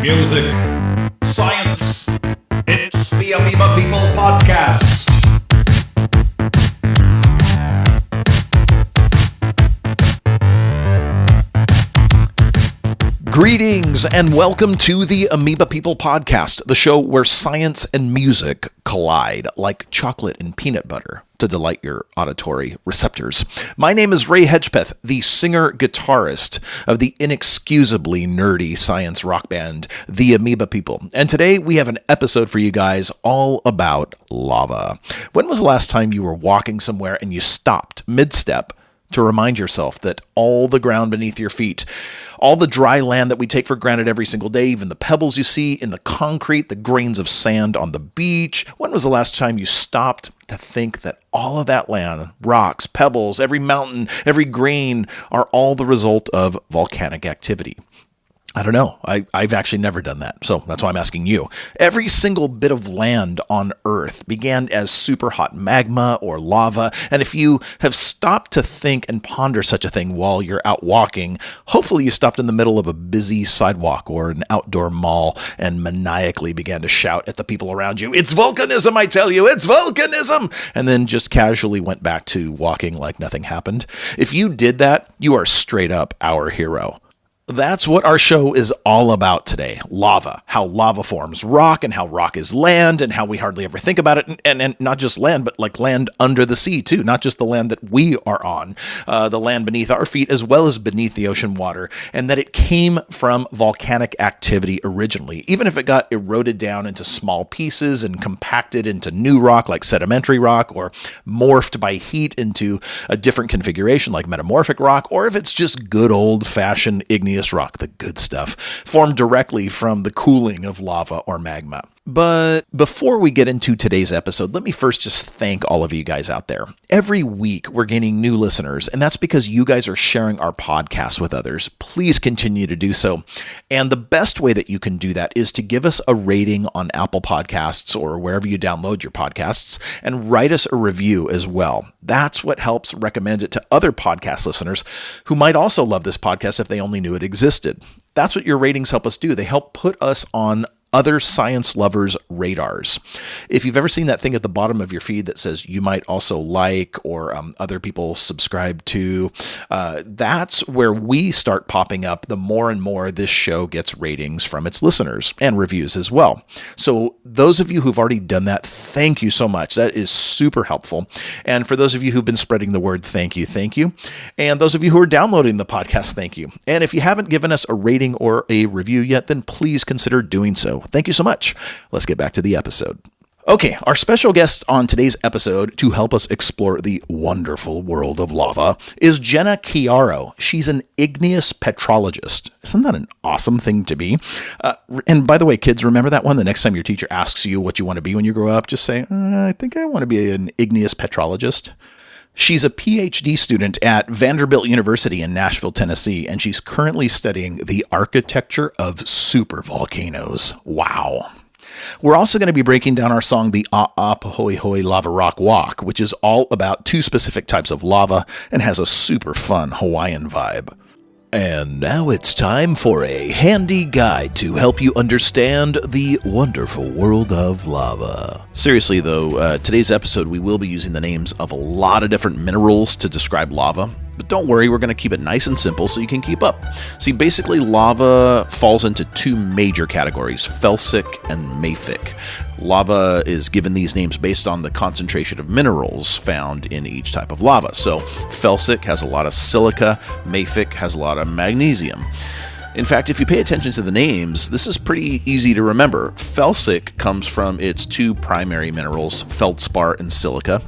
music, science. It's the Amoeba People Podcast. Greetings and welcome to the Amoeba People Podcast, the show where science and music collide like chocolate and peanut butter to delight your auditory receptors. My name is Ray Hedgepeth, the singer-guitarist of the inexcusably nerdy science rock band, the Amoeba People. And today we have an episode for you guys all about lava. When was the last time you were walking somewhere and you stopped mid-step to remind yourself that all the ground beneath your feet, all the dry land that we take for granted every single day, even the pebbles you see in the concrete, the grains of sand on the beach, when was the last time you stopped to think that all of that land, rocks, pebbles, every mountain, every grain, are all the result of volcanic activity? I don't know. I've actually never done that, so that's why I'm asking you. Every single bit of land on Earth began as super hot magma or lava, and if you have stopped to think and ponder such a thing while you're out walking, hopefully you stopped in the middle of a busy sidewalk or an outdoor mall and maniacally began to shout at the people around you, "It's volcanism, I tell you, it's volcanism!" and then just casually went back to walking like nothing happened. If you did that, you are straight up our hero. That's what our show is all about today. Lava, how lava forms rock and how rock is land and how we hardly ever think about it. And not just land, but like land under the sea too. Not just the land that we are on, the land beneath our feet as well as beneath the ocean water. And that it came from volcanic activity originally, even if it got eroded down into small pieces and compacted into new rock like sedimentary rock, or morphed by heat into a different configuration like metamorphic rock, or if it's just good old-fashioned igneous rock, the good stuff, formed directly from the cooling of lava or magma. But before we get into today's episode, let me first just thank all of you guys out there. Every week we're gaining new listeners, and that's because you guys are sharing our podcast with others. Please continue to do so. And the best way that you can do that is to give us a rating on Apple Podcasts or wherever you download your podcasts, and write us a review as well. That's what helps recommend it to other podcast listeners who might also love this podcast if they only knew it existed. That's what your ratings help us do. They help put us on other science lovers' radars. If you've ever seen that thing at the bottom of your feed that says you might also like, or other people subscribe to, that's where we start popping up the more and more this show gets ratings from its listeners and reviews as well. So those of you who've already done that, thank you so much. That is super helpful. And for those of you who've been spreading the word, thank you, thank you. And those of you who are downloading the podcast, thank you. And if you haven't given us a rating or a review yet, then please consider doing so. Thank you so much. Let's get back to the episode. Okay, our special guest on today's episode to help us explore the wonderful world of lava is Genna Chiaro. She's an igneous petrologist. Isn't that an awesome thing to be? And by the way, kids, remember that one? The next time your teacher asks you what you want to be when you grow up, just say, I think I want to be an igneous petrologist. She's a PhD student at Vanderbilt University in Nashville, Tennessee, and she's currently studying the architecture of supervolcanoes. Wow. We're also going to be breaking down our song, the Pahoehoe Lava Rock Walk, which is all about two specific types of lava and has a super fun Hawaiian vibe. And now it's time for a handy guide to help you understand the wonderful world of lava. Seriously though, today's episode we will be using the names of a lot of different minerals to describe lava. But don't worry, we're going to keep it nice and simple so you can keep up. See, basically lava falls into two major categories, felsic and mafic. Lava is given these names based on the concentration of minerals found in each type of lava. So felsic has a lot of silica, mafic has a lot of magnesium. In fact, if you pay attention to the names, this is pretty easy to remember. Felsic comes from its two primary minerals, feldspar and silica.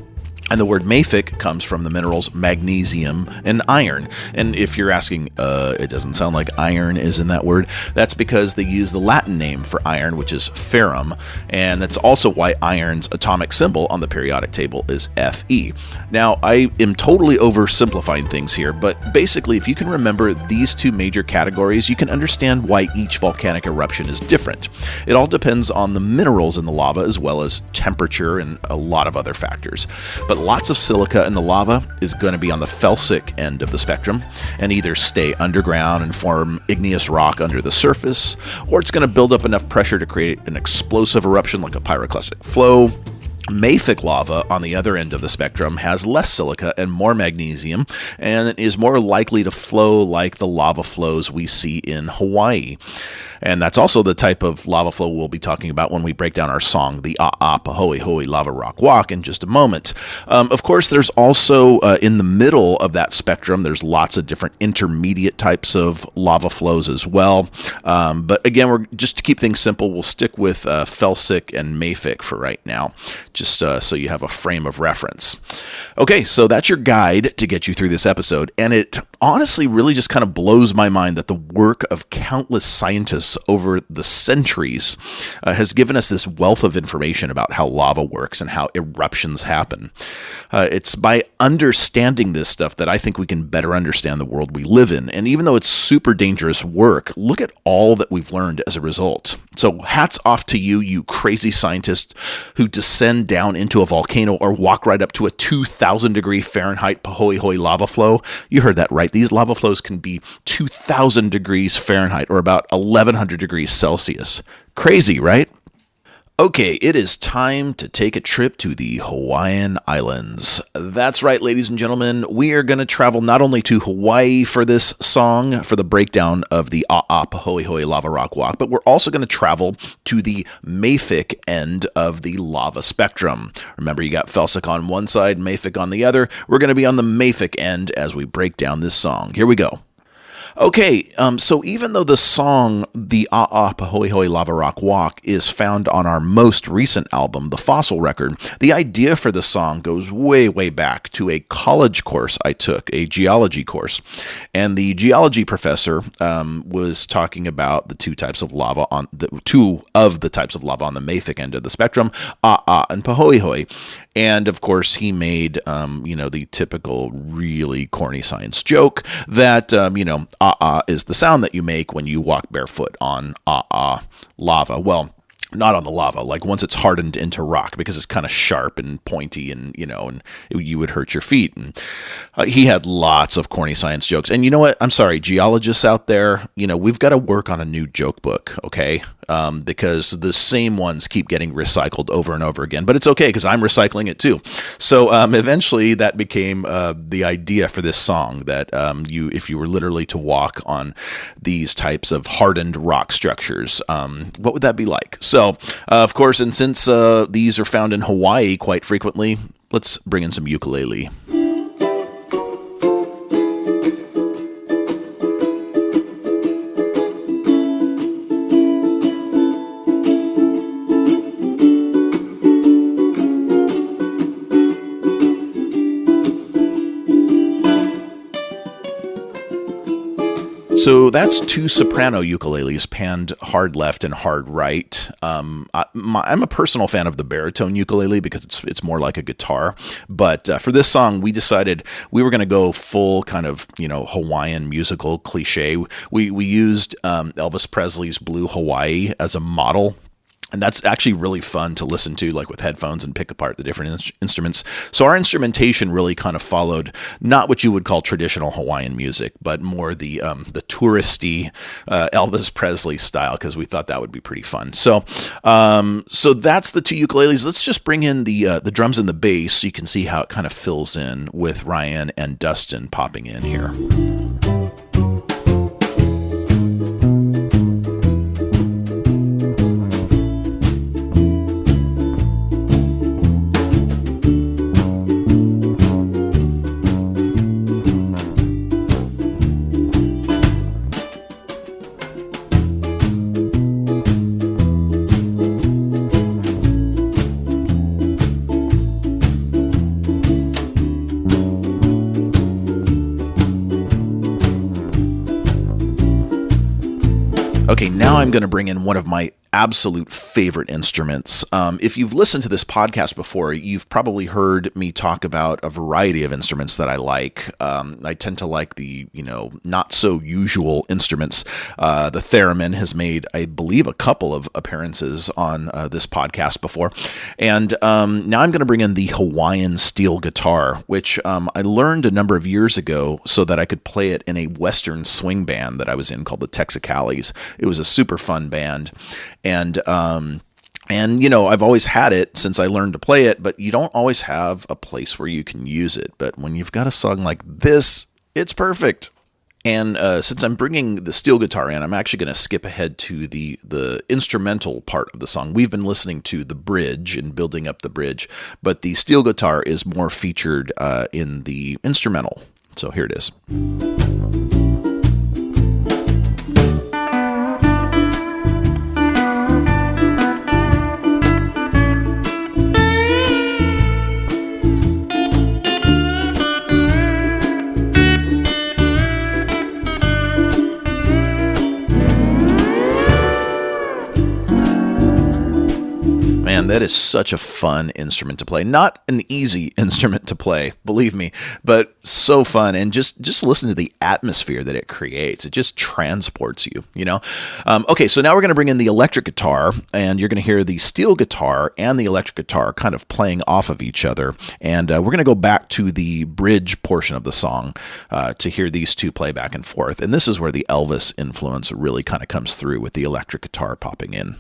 And the word mafic comes from the minerals magnesium and iron. And if you're asking, it doesn't sound like iron is in that word, that's because they use the Latin name for iron, which is ferrum. And that's also why iron's atomic symbol on the periodic table is Fe. Now, I am totally oversimplifying things here, but basically, if you can remember these two major categories, you can understand why each volcanic eruption is different. It all depends on the minerals in the lava as well as temperature and a lot of other factors. But but lots of silica in the lava is going to be on the felsic end of the spectrum and either stay underground and form igneous rock under the surface, or it's going to build up enough pressure to create an explosive eruption like a pyroclastic flow. Mafic lava, on the other end of the spectrum, has less silica and more magnesium, and is more likely to flow like the lava flows we see in Hawaii. And that's also the type of lava flow we'll be talking about when we break down our song, the Pahoehoe Lava Rock Walk, in just a moment. Of course, there's also, in the middle of that spectrum, there's lots of different intermediate types of lava flows as well. But again, just to keep things simple, we'll stick with felsic and mafic for right now, just so you have a frame of reference. Okay, so that's your guide to get you through this episode, and it honestly really just kind of blows my mind that the work of countless scientists over the centuries has given us this wealth of information about how lava works and how eruptions happen. It's by understanding this stuff that I think we can better understand the world we live in, and even though it's super dangerous work, look at all that we've learned as a result. So hats off to you, you crazy scientists who descend down into a volcano or walk right up to a 2,000 degree Fahrenheit Pahoehoe lava flow. You heard that right. These lava flows can be 2,000 degrees Fahrenheit or about 1,100 degrees Celsius. Crazy, right? Okay, it is time to take a trip to the Hawaiian Islands. That's right, ladies and gentlemen. We are going to travel not only to Hawaii for this song, for the breakdown of the Pahoehoe Lava Rock Walk, but we're also going to travel to the mafic end of the lava spectrum. Remember, you got felsic on one side, mafic on the other. We're going to be on the mafic end as we break down this song. Here we go. Okay, so even though the song, the Pahoehoe Lava Rock Walk, is found on our most recent album, the Fossil record, the idea for the song goes way, way back to a college course I took, a geology course. And the geology professor was talking about the two of the types of lava on the mafic end of the spectrum, and Pahoehoe. And of course, he made, the typical really corny science joke that, is the sound that you make when you walk barefoot on lava. Well, not on the lava, like once it's hardened into rock, because it's kind of sharp and pointy and you would hurt your feet. And he had lots of corny science jokes. And you know what? I'm sorry, geologists out there, we've got to work on a new joke book, okay? Because the same ones keep getting recycled over and over again. But it's okay, because I'm recycling it too. So eventually that became the idea for this song, that if you were literally to walk on these types of hardened rock structures, what would that be like? So, of course, and since these are found in Hawaii quite frequently, let's bring in some ukulele. So that's two soprano ukuleles panned hard left and hard right. I'm a personal fan of the baritone ukulele because it's more like a guitar. But for this song, we decided we were going to go full kind of Hawaiian musical cliche. We used Elvis Presley's Blue Hawaii as a model. And that's actually really fun to listen to, like with headphones, and pick apart the different instruments. So our instrumentation really kind of followed not what you would call traditional Hawaiian music, but more the touristy Elvis Presley style, because we thought that would be pretty fun. So that's the two ukuleles. Let's just bring in the drums and the bass so you can see how it kind of fills in with Ryan and Dustin popping in here. Okay, now I'm going to bring in one of my absolute favorite instruments. If you've listened to this podcast before, you've probably heard me talk about a variety of instruments that I like. I tend to like the, not so usual instruments. The theremin has made, I believe, a couple of appearances on this podcast before. And now I'm going to bring in the Hawaiian steel guitar, which I learned a number of years ago so that I could play it in a Western swing band that I was in called the Texacalis. It was a super fun band. And I've always had it since I learned to play it, but you don't always have a place where you can use it. But when you've got a song like this, it's perfect. And since I'm bringing the steel guitar in, I'm actually going to skip ahead to the instrumental part of the song. We've been listening to the bridge and building up the bridge, but the steel guitar is more featured in the instrumental. So here it is. Man, that is such a fun instrument to play. Not an easy instrument to play, believe me, but so fun. And just listen to the atmosphere that it creates. It just transports you, Okay, so now we're going to bring in the electric guitar, and you're going to hear the steel guitar and the electric guitar kind of playing off of each other. And we're going to go back to the bridge portion of the song to hear these two play back and forth. And this is where the Elvis influence really kind of comes through with the electric guitar popping in.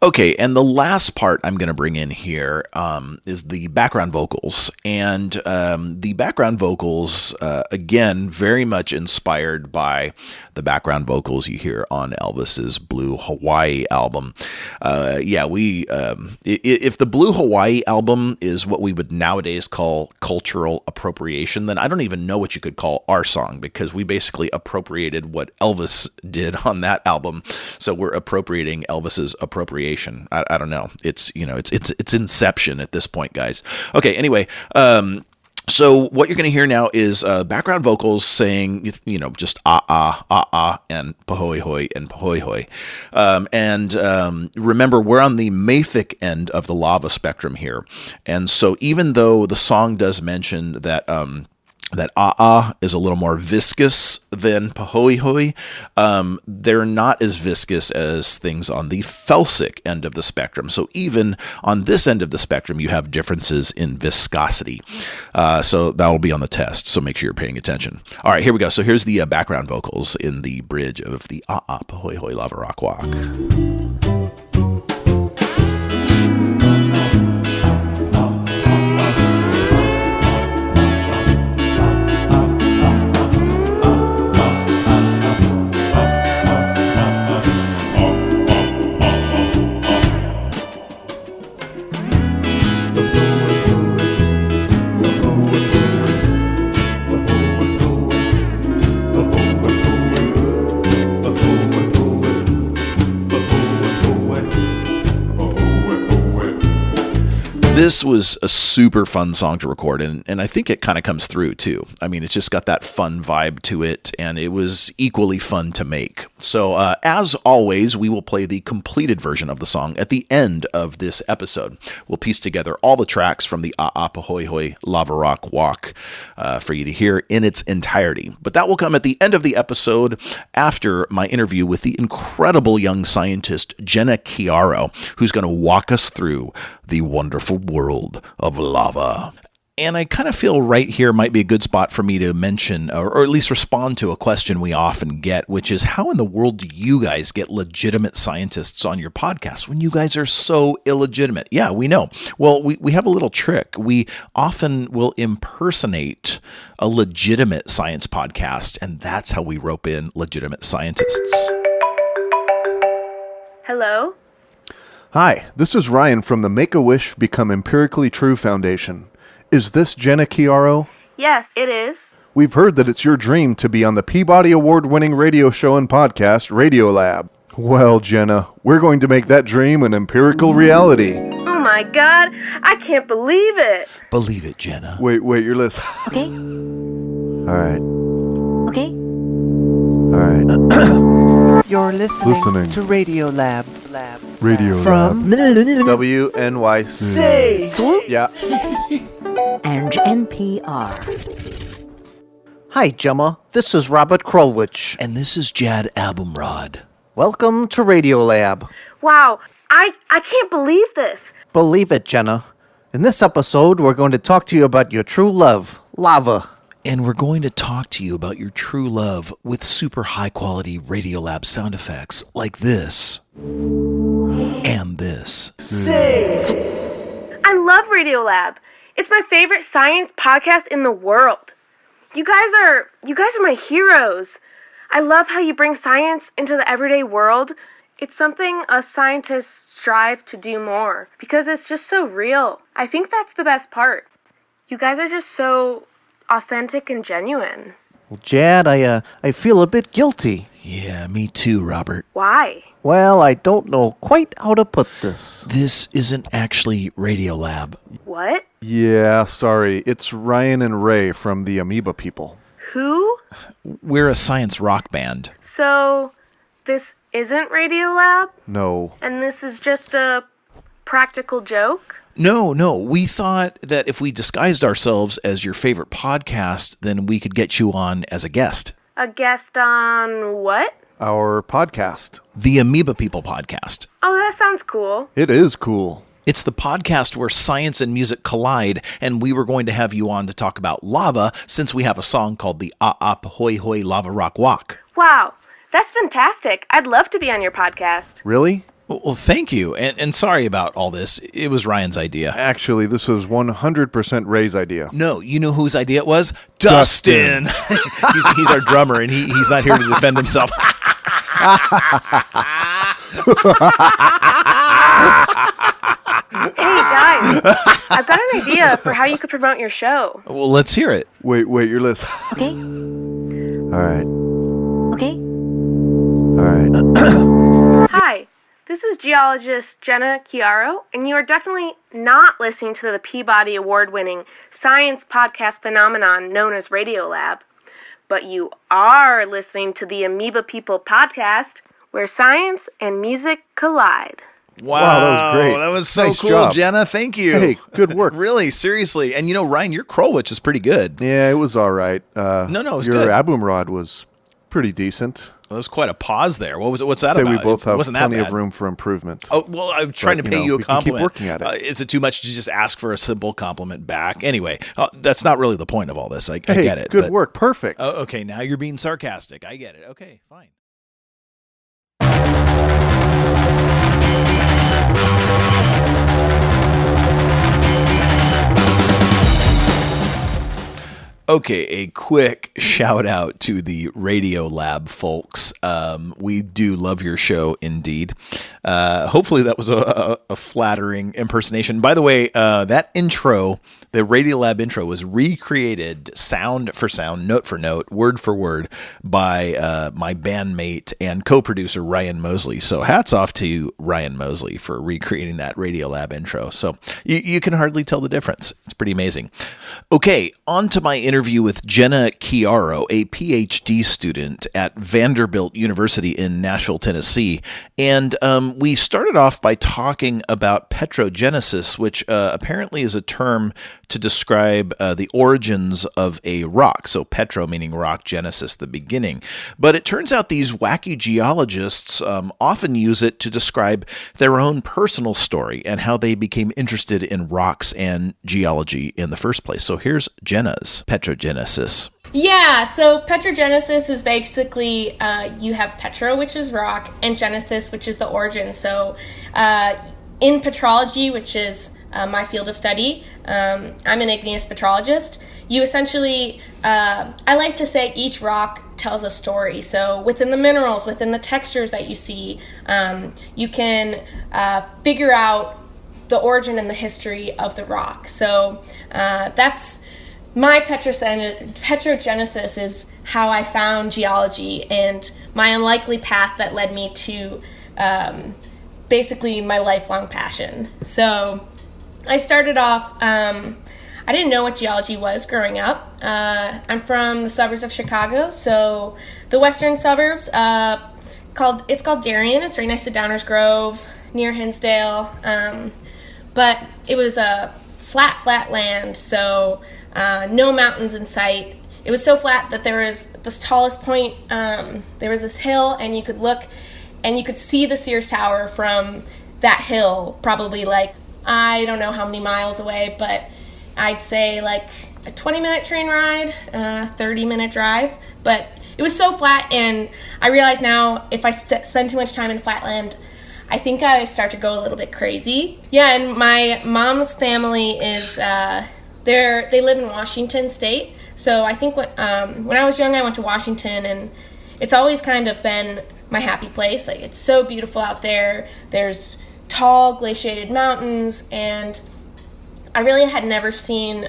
Okay, and the last part I'm going to bring in here is the background vocals. And the background vocals, again, very much inspired by the background vocals you hear on Elvis's Blue Hawaii album. If the Blue Hawaii album is what we would nowadays call cultural appropriation, then I don't even know what you could call our song, because we basically appropriated what Elvis did on that album. So we're appropriating Elvis's appropriation. I don't know. It's inception at this point, guys. Okay. Anyway, so what you're going to hear now is background vocals saying, just and Pahoehoe and Pahoehoe. Remember, we're on the mafic end of the lava spectrum here. And so even though the song does mention that is a little more viscous than Pahoehoe, they're not as viscous as things on the felsic end of the spectrum. So even on this end of the spectrum, you have differences in viscosity. So that will be on the test, so make sure you're paying attention. All right, here we go. So here's the background vocals in the bridge of the Pahoehoe Lava Rock Walk. This was a super fun song to record, and I think it kind of comes through too. I mean, it's just got that fun vibe to it, and it was equally fun to make. So as always, we will play the completed version of the song at the end of this episode. We'll piece together all the tracks from the Pahoehoe Lava Rock Walk for you to hear in its entirety. But that will come at the end of the episode after my interview with the incredible young scientist Genna Chiaro, who's going to walk us through the wonderful world of lava. And I kind of feel right here might be a good spot for me to mention, or at least respond to a question we often get, which is how in the world do you guys get legitimate scientists on your podcast when you guys are so illegitimate? Yeah, we know. Well, we have a little trick. We often will impersonate a legitimate science podcast, and that's how we rope in legitimate scientists. Hello? Hi, this is Ryan from the Make-A-Wish Become Empirically True Foundation. Is this Genna Chiaro? Yes, it is. We've heard that it's your dream to be on the Peabody Award-winning radio show and podcast, Radiolab. Well, Genna, we're going to make that dream an empirical reality. Oh my god, I can't believe it. Believe it, Genna. Wait, you're listening. Okay. All right. Okay. All right. You're listening to Radiolab. Radiolab. From WNYC. Yeah. and NPR. Hi, Gemma. This is Robert Krulwich. And this is Jad Abumrad. Welcome to Radiolab. Wow, I can't believe this. Believe it, Jenna. In this episode, we're going to talk to you about your true love, lava. And we're going to talk to you about your true love with super high quality Radiolab sound effects like this. And this. I love Radiolab. It's my favorite science podcast in the world. You guys are my heroes. I love how you bring science into the everyday world. It's something us scientists strive to do more because it's just so real. I think that's the best part. You guys are just so authentic and genuine. Well, Jad, I feel a bit guilty. Yeah, me too, Robert. Why? Well, I don't know quite how to put this. This isn't actually Radiolab. What? Yeah, sorry. It's Ryan and Ray from the Amoeba People. Who? We're a science rock band. So, this isn't Radiolab? No. And this is just a practical joke? No. We thought that if we disguised ourselves as your favorite podcast, then we could get you on as a guest. A guest on what? Our podcast. The Amoeba People podcast. Oh, that sounds cool. It is cool. It's the podcast where science and music collide, and we were going to have you on to talk about lava since we have a song called the Pahoehoe Lava Rock Walk. Wow, that's fantastic. I'd love to be on your podcast. Really? Well, thank you, and sorry about all this. It was Ryan's idea. Actually, this was 100% Ray's idea. No, you know whose idea it was? Dustin! he's our drummer, and he's not here to defend himself. Hey, guys, I've got an idea for how you could promote your show. Well, let's hear it. Wait, you're listening. Okay. All right. Okay. All right. Hi, this is geologist Genna Chiaro, and you are definitely not listening to the Peabody Award-winning science podcast phenomenon known as Radiolab, but you are listening to the Amoeba People podcast, where science and music collide. Wow, that was great. That was so Nice cool, job. Jenna. Thank you. Hey, good work. Really, seriously. And Ryan, your Krulwich is pretty good. Yeah, it was all right. No, it was your good. Abumrad was pretty decent. There was quite a pause there. What was it? What's that Say about? we both have Wasn't that plenty bad. of room for improvement. Oh, well, I'm trying to pay you a we can keep compliment. working at it. Is it too much to just ask for a simple compliment back? Anyway, that's not really the point of all this. I Hey, get it. good but- work. Perfect. Oh, okay, now you're being sarcastic. I get it. Okay, fine. Okay, a quick shout out to the Radiolab folks. We do love your show indeed. Hopefully that was a flattering impersonation. By the way, that intro, the Radiolab intro, was recreated sound for sound, note for note, word for word by my bandmate and co-producer Ryan Mosley. So hats off to Ryan Mosley for recreating that Radiolab intro. So you can hardly tell the difference. It's pretty amazing. Okay, on to my interview with Genna Chiaro, a PhD student at Vanderbilt University in Nashville, Tennessee. And we started off by talking about petrogenesis, which apparently is a term to describe the origins of a rock. So petro meaning rock, genesis, the beginning. But it turns out these wacky geologists often use it to describe their own personal story and how they became interested in rocks and geology in the first place. So here's Genna's petrogenesis. Yeah, so petrogenesis is basically you have petro, which is rock, and genesis, which is the origin. So in petrology, which is my field of study, I'm an igneous petrologist. You essentially, I like to say each rock tells a story. So within the minerals, within the textures that you see, you can figure out the origin and the history of the rock. So that's my petrogenesis is how I found geology and my unlikely path that led me to basically my lifelong passion. So I started off, I didn't know what geology was growing up. I'm from the suburbs of Chicago, so the western suburbs, it's called Darien. It's right next to Downers Grove, near Hinsdale. But it was a flat land, so no mountains in sight. It was so flat that there was this tallest point, there was this hill, and you could look and you could see the Sears Tower from that hill, probably like, I don't know how many miles away, but I'd say like a 20-minute train ride, 30-minute drive. But it was so flat, and I realize now if I spend too much time in flatland, I think I start to go a little bit crazy. Yeah, and my mom's family is, they live in Washington State. So I think when I was young, I went to Washington, and it's always kind of been my happy place. Like, it's so beautiful out there. There's tall glaciated mountains, and I really had never seen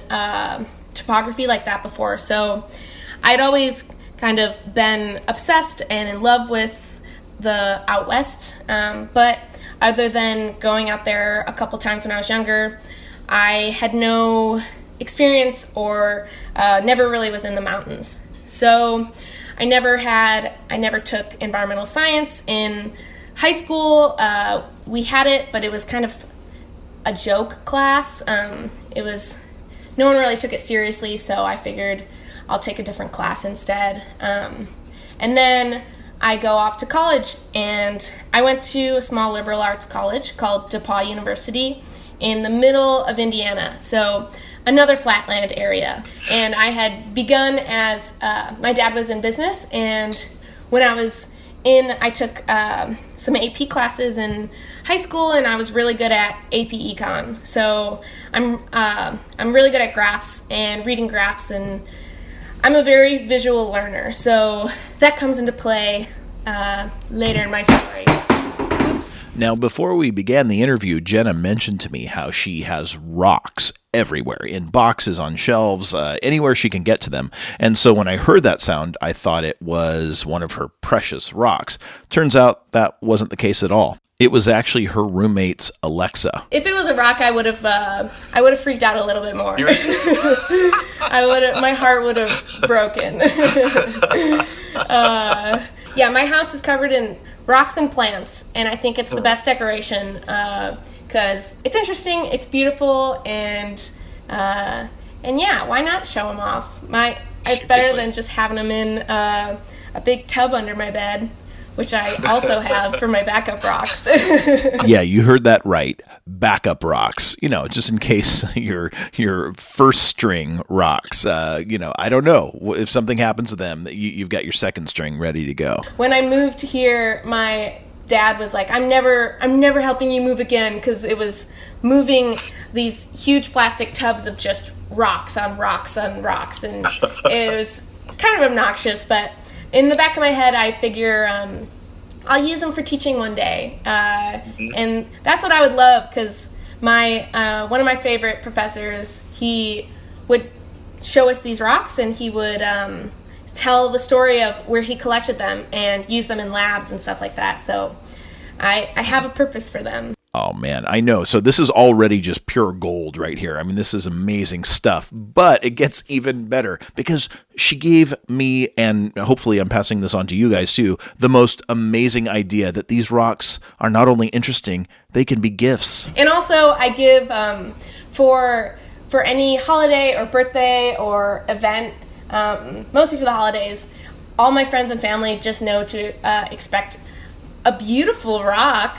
topography like that before. So I'd always kind of been obsessed and in love with the out west, but other than going out there a couple times when I was younger, I had no experience or never really was in the mountains. So I never took environmental science. In high school, we had it, but it was kind of a joke class. No one really took it seriously, so I figured I'll take a different class instead. And then I go off to college, and I went to a small liberal arts college called DePauw University in the middle of Indiana, so another flatland area. And I had begun as, my dad was in business, and when I took some AP classes in high school, and I was really good at AP Econ. So I'm really good at graphs and reading graphs, and I'm a very visual learner, so that comes into play later in my story. Oops. Now, before we began the interview, Genna mentioned to me how she has rocks everywhere, in boxes, on shelves, anywhere she can get to them. And so when I heard that sound, I thought it was one of her precious rocks. Turns out that wasn't the case at all. It was actually her roommate's Alexa. If it was a rock, I would have freaked out a little bit more. My heart would have broken. Yeah, my house is covered in rocks and plants, and I think it's the best decoration because it's interesting, it's beautiful, and yeah, why not show them off? It's better than just having them in a big tub under my bed, which I also have for my backup rocks. Yeah, you heard that right. Backup rocks. Just in case your first string rocks. I don't know if something happens to them, that you've got your second string ready to go. When I moved here, my dad was like, "I'm never helping you move again," because it was moving these huge plastic tubs of just rocks on rocks on rocks, and it was kind of obnoxious, but in the back of my head, I figure I'll use them for teaching one day, and that's what I would love, because one of my favorite professors, he would show us these rocks, and he would tell the story of where he collected them and use them in labs and stuff like that. So I have a purpose for them. Oh, man, I know. So this is already just pure gold right here. I mean, this is amazing stuff, but it gets even better because she gave me, and hopefully I'm passing this on to you guys too, the most amazing idea that these rocks are not only interesting, they can be gifts. And also I give, for for any holiday or birthday or event, mostly for the holidays, all my friends and family just know to expect a beautiful rock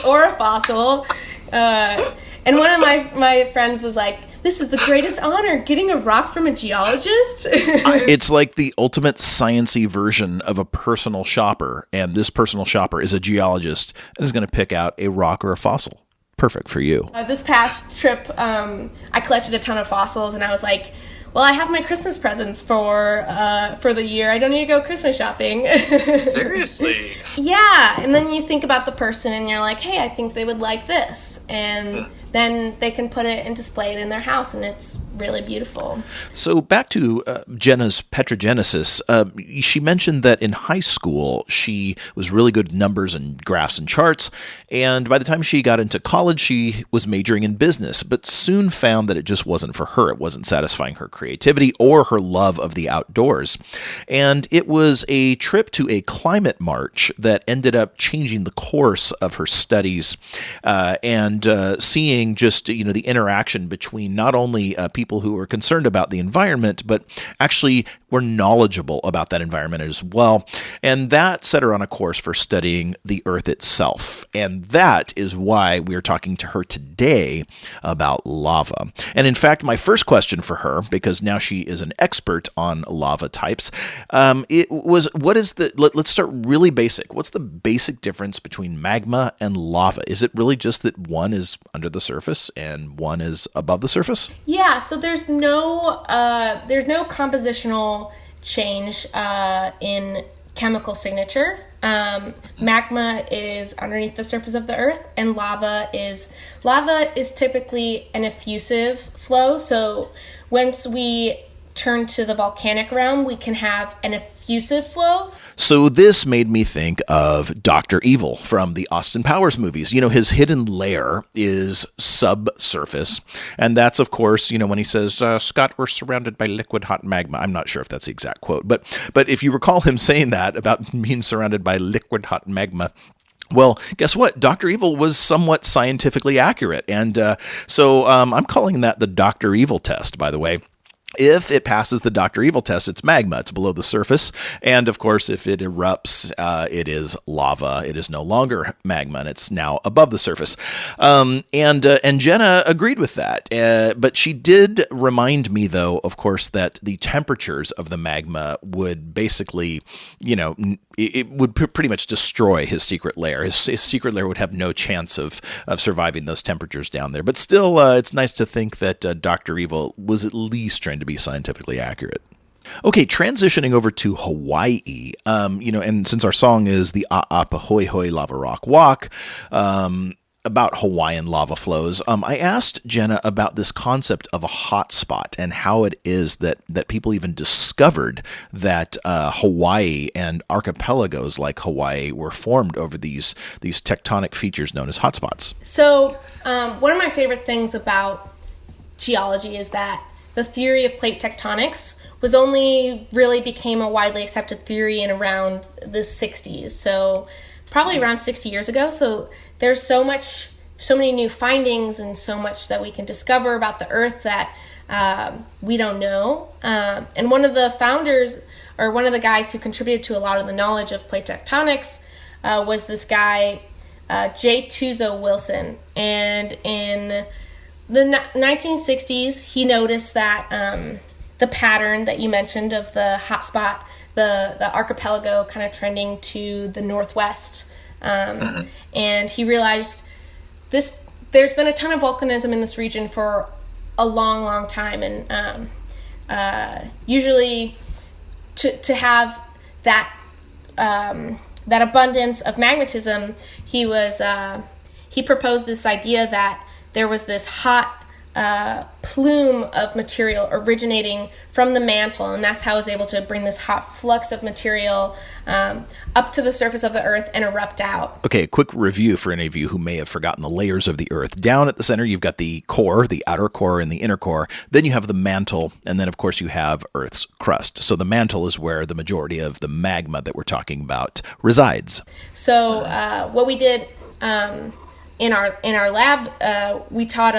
or a fossil. And one of my friends was like, "This is the greatest honor, getting a rock from a geologist." It's like the ultimate sciencey version of a personal shopper, and this personal shopper is a geologist and is going to pick out a rock or a fossil. Perfect for you. This past trip, I collected a ton of fossils, and I was like, well, I have my Christmas presents for the year. I don't need to go Christmas shopping. Seriously? Yeah, and then you think about the person, and you're like, hey, I think they would like this. And then they can put it and display it in their house, and it's really beautiful. So back to Genna's petrogenesis, she mentioned that in high school she was really good at numbers and graphs and charts, and by the time she got into college she was majoring in business, but soon found that it just wasn't for her. It wasn't satisfying her creativity or her love of the outdoors. And it was a trip to a climate march that ended up changing the course of her studies, and seeing just the interaction between not only people who were concerned about the environment, but actually were knowledgeable about that environment as well. And that set her on a course for studying the Earth itself. And that is why we are talking to her today about lava. And in fact, my first question for her, because now she is an expert on lava types, it was, let's start really basic. What's the basic difference between magma and lava? Is it really just that one is under the surface and one is above the surface? Yeah, so there's no compositional change in chemical signature. Magma is underneath the surface of the earth, and lava is typically an effusive flow. So once we turn to the volcanic realm, we can have an effusive flow. So this made me think of Dr. Evil from the Austin Powers movies. His hidden lair is subsurface. And that's, of course, when he says, Scott, we're surrounded by liquid hot magma. I'm not sure if that's the exact quote, but if you recall him saying that about being surrounded by liquid hot magma, well, guess what? Dr. Evil was somewhat scientifically accurate. And so I'm calling that the Dr. Evil test, by the way. If it passes the Dr. Evil test, it's magma. It's below the surface. And of course, if it erupts, it is lava. It is no longer magma, and it's now above the surface. And Genna agreed with that. But she did remind me, though, of course, that the temperatures of the magma would basically, it would pretty much destroy his secret lair. His secret lair would have no chance of surviving those temperatures down there. But still, it's nice to think that Dr. Evil was at least trying to be scientifically accurate. Okay, transitioning over to Hawaii, and since our song is the Pahoehoe Lava Rock Walk, about Hawaiian lava flows, I asked Genna about this concept of a hot spot and how it is that people even discovered that Hawaii and archipelagos like Hawaii were formed over these tectonic features known as hotspots. So one of my favorite things about geology is that the theory of plate tectonics was only really became a widely accepted theory in around the 60s. So probably around 60 years ago. So there's so many new findings and so much that we can discover about the Earth that we don't know. And one of the founders, or one of the guys who contributed to a lot of the knowledge of plate tectonics, was this guy, J. Tuzo Wilson. And in the 1960s, he noticed that the pattern that you mentioned of the hotspot, the archipelago kind of trending to the northwest. And he realized there's been a ton of volcanism in this region for a long, long time. And usually to have that abundance of magmatism, he proposed this idea that there was this hot plume of material originating from the mantle, and that's how I was able to bring this hot flux of material up to the surface of the Earth and erupt out. Okay, a quick review for any of you who may have forgotten the layers of the Earth. Down at the center, you've got the core, the outer core and the inner core. Then you have the mantle, and then, of course, you have Earth's crust. So the mantle is where the majority of the magma that we're talking about resides. So what we did in our lab, I taught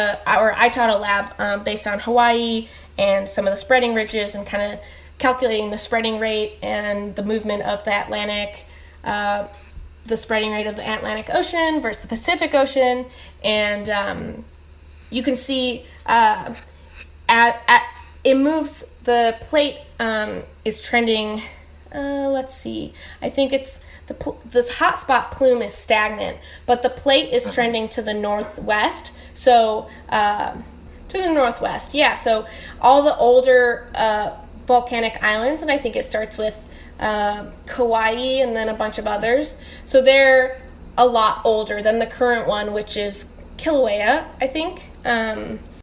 a lab based on Hawaii and some of the spreading ridges and kind of calculating the spreading rate and the movement of the Atlantic, the spreading rate of the Atlantic Ocean versus the Pacific Ocean, and you can see it moves. The plate is trending. Let's see. I think it's this hotspot plume is stagnant, but the plate is trending to the northwest. So to the northwest, yeah. So all the older volcanic islands, and I think it starts with Kauai and then a bunch of others. So they're a lot older than the current one, which is Kilauea, I think.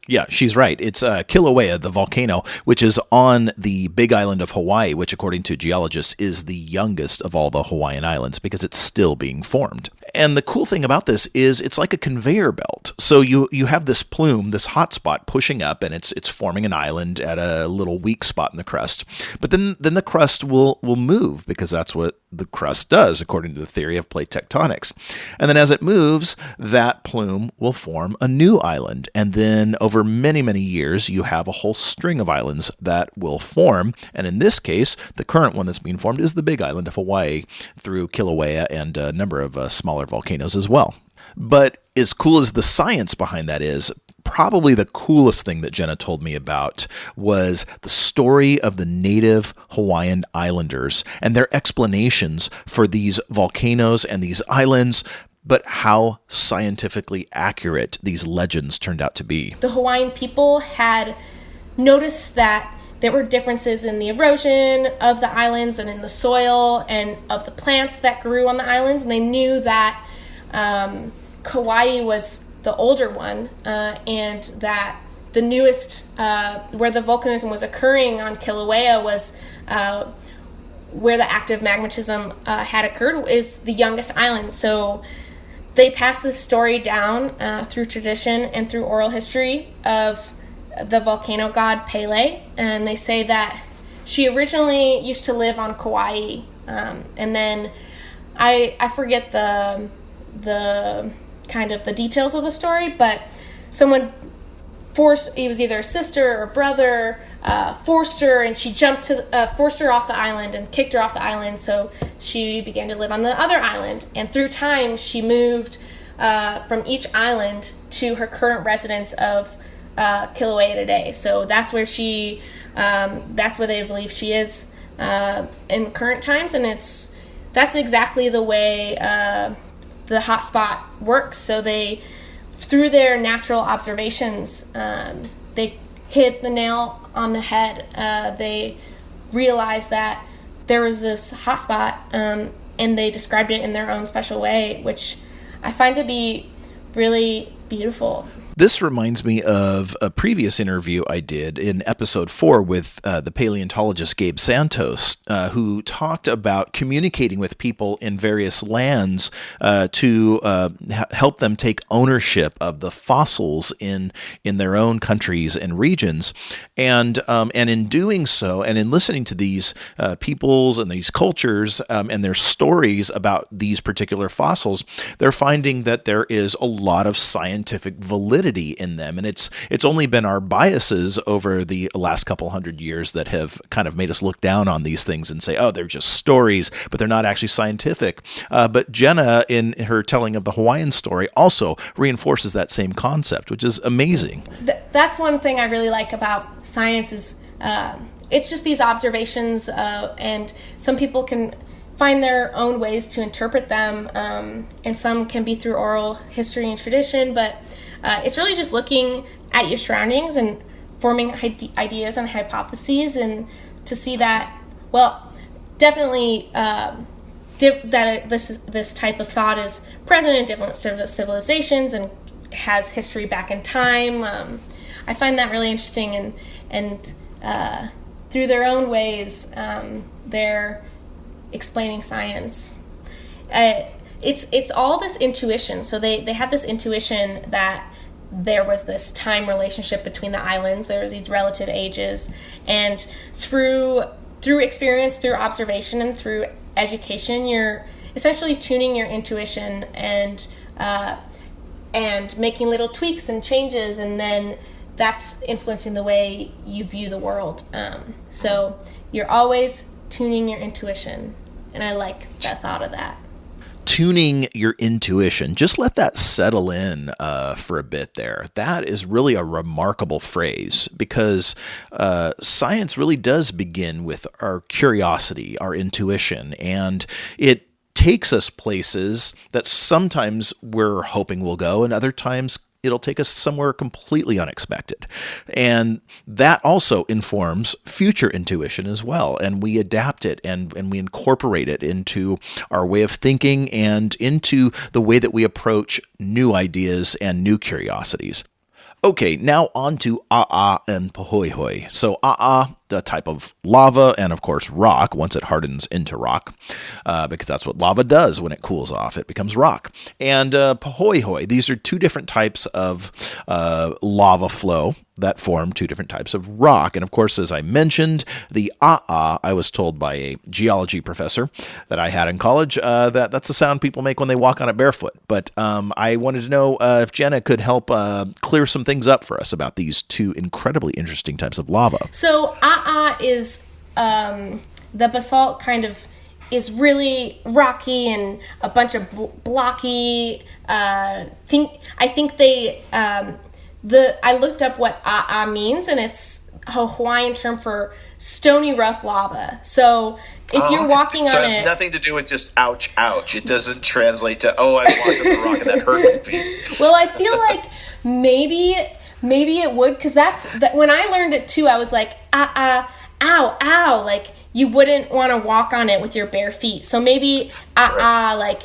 Yeah, she's right. It's Kilauea, the volcano, which is on the big island of Hawaii, which, according to geologists, is the youngest of all the Hawaiian islands because it's still being formed. And the cool thing about this is it's like a conveyor belt. So you have this plume, this hot spot pushing up, and it's forming an island at a little weak spot in the crust. But then the crust will move because that's what the crust does, according to the theory of plate tectonics. And then as it moves, that plume will form a new island. And then over many, many years, you have a whole string of islands that will form. And in this case, the current one that's being formed is the big island of Hawaii through Kilauea and a number of smaller volcanoes as well. But as cool as the science behind that is, probably the coolest thing that Genna told me about was the story of the native Hawaiian islanders and their explanations for these volcanoes and these islands, but how scientifically accurate these legends turned out to be. The Hawaiian people had noticed that there were differences in the erosion of the islands and in the soil and of the plants that grew on the islands, and they knew that Kauai was the older one, and that the newest, where the volcanism was occurring on Kilauea was where the active magmatism had occurred, is the youngest island. So they passed this story down through tradition and through oral history of the volcano god Pele, and they say that she originally used to live on Kauai, and then I forget the kind of the details of the story, but someone it was either a sister or brother, forced her, and she forced her off the island and kicked her off the island, so she began to live on the other island. And through time, she moved from each island to her current residence of Kilauea today. So that's where that's where they believe she is in current times, and that's exactly the way the hotspot works. So they, through their natural observations, they hit the nail on the head. They realized that there was this hotspot, and they described it in their own special way, which I find to be really beautiful. This reminds me of a previous interview I did in episode 4 with the paleontologist Gabe Santos, who talked about communicating with people in various lands to help them take ownership of the fossils in their own countries and regions. And in doing so, and in listening to these peoples and these cultures and their stories about these particular fossils, they're finding that there is a lot of scientific validity in them, and it's only been our biases over the last couple hundred years that have kind of made us look down on these things and say, oh, they're just stories, but they're not actually scientific. But Genna, in her telling of the Hawaiian story, also reinforces that same concept, which is amazing. That's one thing I really like about science is it's just these observations, and some people can find their own ways to interpret them, and some can be through oral history and tradition, but it's really just looking at your surroundings and forming ideas and hypotheses, and to see that, well, definitely that this type of thought is present in different civilizations and has history back in time. I find that really interesting, and through their own ways, they're explaining science. It's all this intuition. So they have this intuition that there was this time relationship between the islands. There was these relative ages, and through experience, through observation, and through education, you're essentially tuning your intuition and and making little tweaks and changes, and then that's influencing the way you view the world. So you're always tuning your intuition, and I like the thought of that. Tuning your intuition. Just let that settle in for a bit there. That is really a remarkable phrase, because science really does begin with our curiosity, our intuition, and it takes us places that sometimes we're hoping will go, and other times it'll take us somewhere completely unexpected. And that also informs future intuition as well. And we adapt it and we incorporate it into our way of thinking and into the way that we approach new ideas and new curiosities. Okay, now on to A'a and Pahoehoe. So A'a, the type of lava, and of course rock, once it hardens into rock, because that's what lava does when it cools off. It becomes rock. And Pahoehoe, these are two different types of lava flow that form two different types of rock. And of course, as I mentioned, the A'a, I was told by a geology professor that I had in college, that's the sound people make when they walk on it barefoot. But I wanted to know if Genna could help clear some things up for us about these two incredibly interesting types of lava. So A'a is the basalt kind of is really rocky and a bunch of blocky. I think they I looked up what A'a means, and it's a Hawaiian term for stony rough lava. So if you're walking so on it has it, nothing to do with just ouch, ouch. It doesn't translate to, oh, I walked on the rock and that hurt me. well, I feel like maybe it would, because that's when I learned it too. I was like, ow, like you wouldn't want to walk on it with your bare feet. So maybe like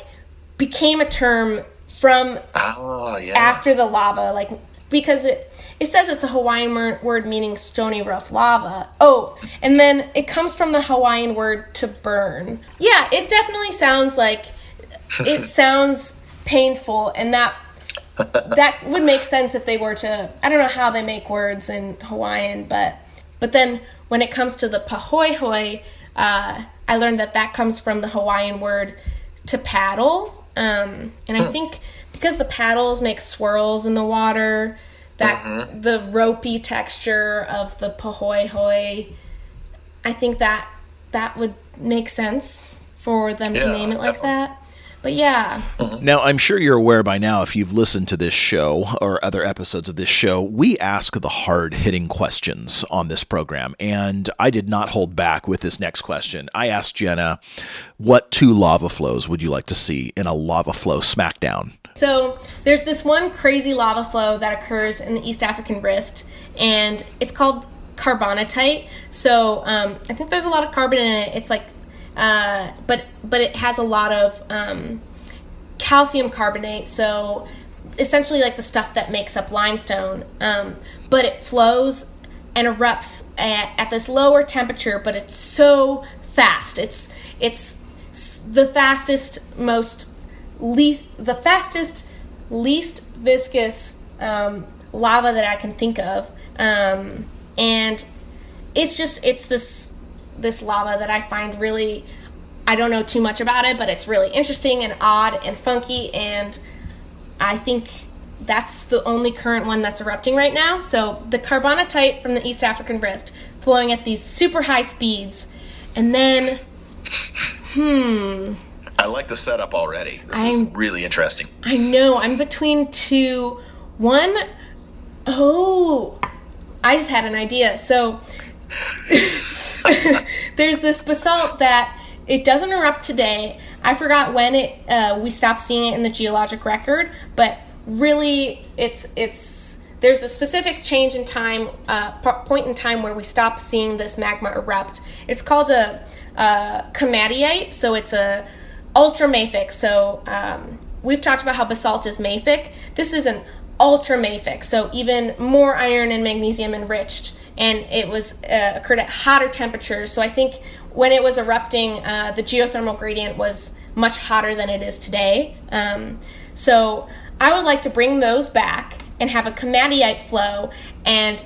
became a term from after the lava, like because it says it's a Hawaiian word meaning stony rough lava. Oh, and then it comes from the Hawaiian word to burn. Yeah, it definitely sounds like it sounds painful, and that would make sense if they were to. I don't know how they make words in Hawaiian, but then when it comes to the Pahoehoe, I learned that comes from the Hawaiian word to paddle, and I think because the paddles make swirls in the water, that the ropey texture of the Pahoehoe, I think that would make sense for them to name it like that. But yeah. Now, I'm sure you're aware by now, if you've listened to this show or other episodes of this show, we ask the hard-hitting questions on this program, and I did not hold back with this next question. I asked Genna, what two lava flows would you like to see in a lava flow smackdown? So there's this one crazy lava flow that occurs in the East African Rift, and it's called carbonatite. So I think there's a lot of carbon in it. It's like but it has a lot of calcium carbonate, so essentially like the stuff that makes up limestone. But it flows and erupts at this lower temperature, but it's so fast. It's the least viscous lava that I can think of, and it's this lava that I find really, I don't know too much about it, but it's really interesting and odd and funky, and I think that's the only current one that's erupting right now. So the carbonatite from the East African Rift flowing at these super high speeds, and then I like the setup already. This is really interesting. I know, I'm between two. One, I just had an idea. So there's this basalt that it doesn't erupt today. I forgot when we stopped seeing it in the geologic record, but really there's a specific change in time, point in time where we stopped seeing this magma erupt. It's called a komatiite, so it's a ultramafic. So we've talked about how basalt is mafic. This is an ultramafic, so even more iron and magnesium enriched, and it was occurred at hotter temperatures. So I think when it was erupting, the geothermal gradient was much hotter than it is today. So I would like to bring those back and have a komatiite flow and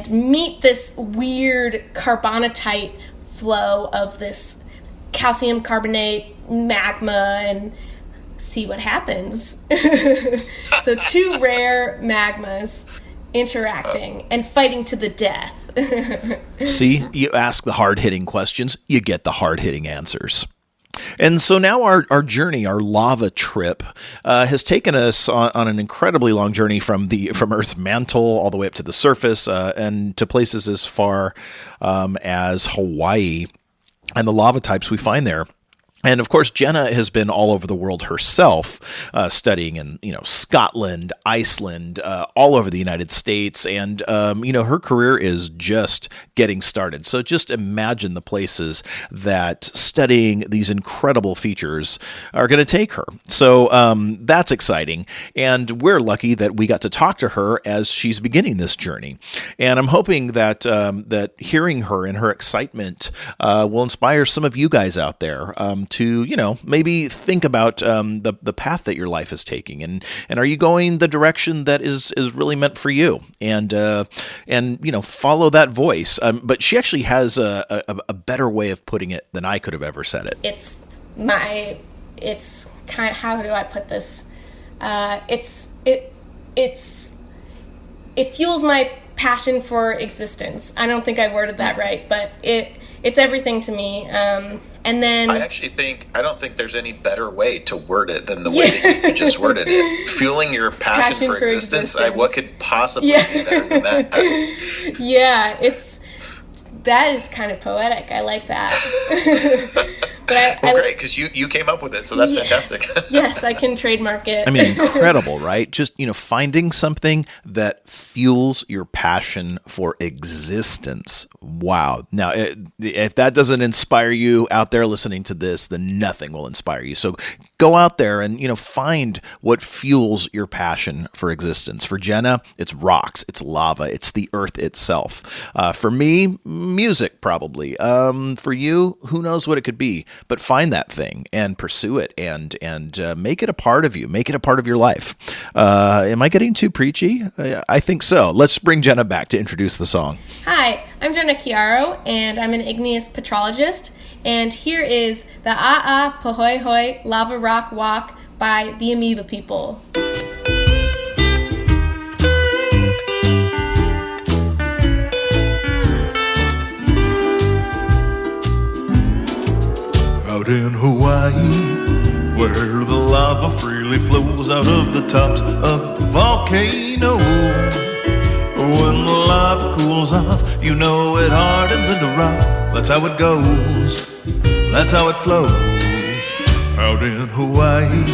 meet this weird carbonatite flow of this calcium carbonate magma and see what happens. So 2 rare magmas interacting and fighting to the death. See, you ask the hard-hitting questions, you get the hard-hitting answers. And so now our journey, our lava trip, has taken us on an incredibly long journey from Earth's mantle all the way up to the surface, and to places as far as Hawaii and the lava types we find there. And of course, Genna has been all over the world herself, studying in Scotland, Iceland, all over the United States, and her career is just getting started. So just imagine the places that studying these incredible features are going to take her. So that's exciting, and we're lucky that we got to talk to her as she's beginning this journey. And I'm hoping that that hearing her and her excitement will inspire some of you guys out there. To maybe think about the path that your life is taking, and are you going the direction that is really meant for you, and follow that voice. But she actually has a better way of putting it than I could have ever said it. It's kind of, how do I put this? It fuels my passion for existence. I don't think I worded that right, but it's everything to me. And then I don't think there's any better way to word it than the way that you just worded it. Fueling your passion for existence. What could possibly be better than that? Yeah, that is kind of poetic. I like that. But great, because you came up with it, so that's fantastic. Yes, I can trademark it. I mean, incredible, right? Just, finding something that fuels your passion for existence. Wow. Now, if that doesn't inspire you out there listening to this, then nothing will inspire you. So go out there and, find what fuels your passion for existence. For Genna, it's rocks, it's lava, it's the earth itself. For me, music, probably. For you, who knows what it could be? But find that thing and pursue it, and make it a part of you. Make it a part of your life. Am I getting too preachy? I think so. Let's bring Genna back to introduce the song. Hi, I'm Genna Chiaro, and I'm an igneous petrologist. And here is the Pahoehoe Lava Rock Walk by the Amoeba People. Out in Hawaii, where the lava freely flows out of the tops of the volcano. When the lava cools off, it hardens into rock. That's how it goes, that's how it flows. Out in Hawaii,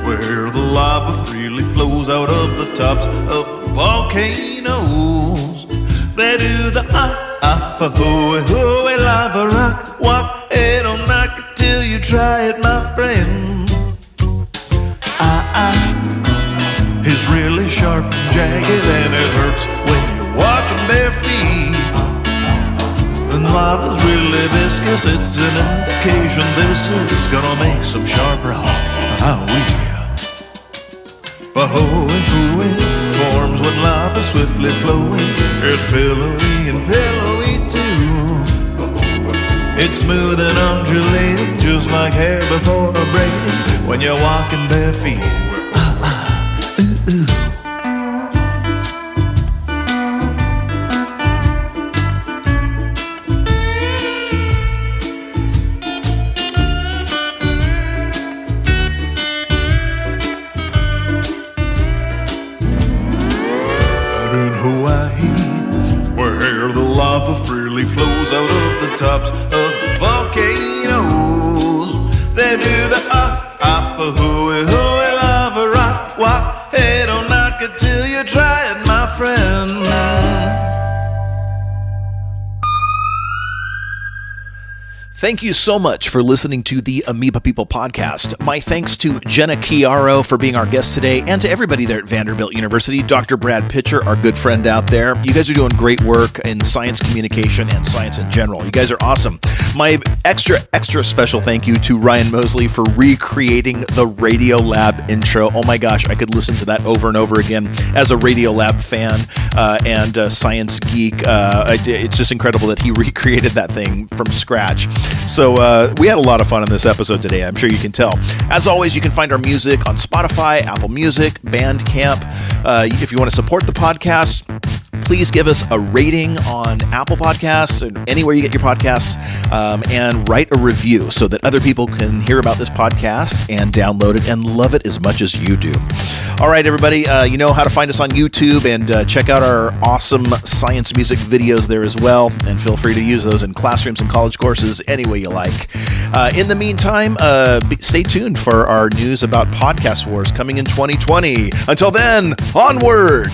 where the lava freely flows out of the tops of the volcanoes. They do the Pahoehoe lava rock walk. Hey, don't knock it till you try it, my friend. Is really sharp and jagged, and it hurts when you're walking bare feet. And lava's really viscous, it's an indication this is gonna make some sharp rock. Pahoehoe forms when lava's swiftly flowing. It's pillowy and pillowy too. It's smooth and undulating, just like hair before a braiding, when you're walking bare feet. Freely flows out of the tops of the volcanoes. They do the Pahoehoe lava rock walk. Hey, don't knock it till you try it, my friend. Thank you so much for listening to the Amoeba People podcast. My thanks to Genna Chiaro for being our guest today, and to everybody there at Vanderbilt University. Dr. Brad Pitcher, our good friend out there. You guys are doing great work in science communication and science in general. You guys are awesome. My extra special thank you to Ryan Mosley for recreating the Radiolab intro. Oh my gosh, I could listen to that over and over again as a Radiolab fan and a science geek. It's just incredible that he recreated that thing from scratch. So we had a lot of fun in this episode today. I'm sure you can tell. As always, you can find our music on Spotify, Apple Music, Bandcamp. If you want to support the podcast, please give us a rating on Apple Podcasts and anywhere you get your podcasts, and write a review so that other people can hear about this podcast and download it and love it as much as you do. All right, everybody, you know how to find us on YouTube, and check out our awesome science music videos there as well, and feel free to use those in classrooms and college courses any way you like. In the meantime, stay tuned for our news about Podcast Wars coming in 2020. Until then, onward!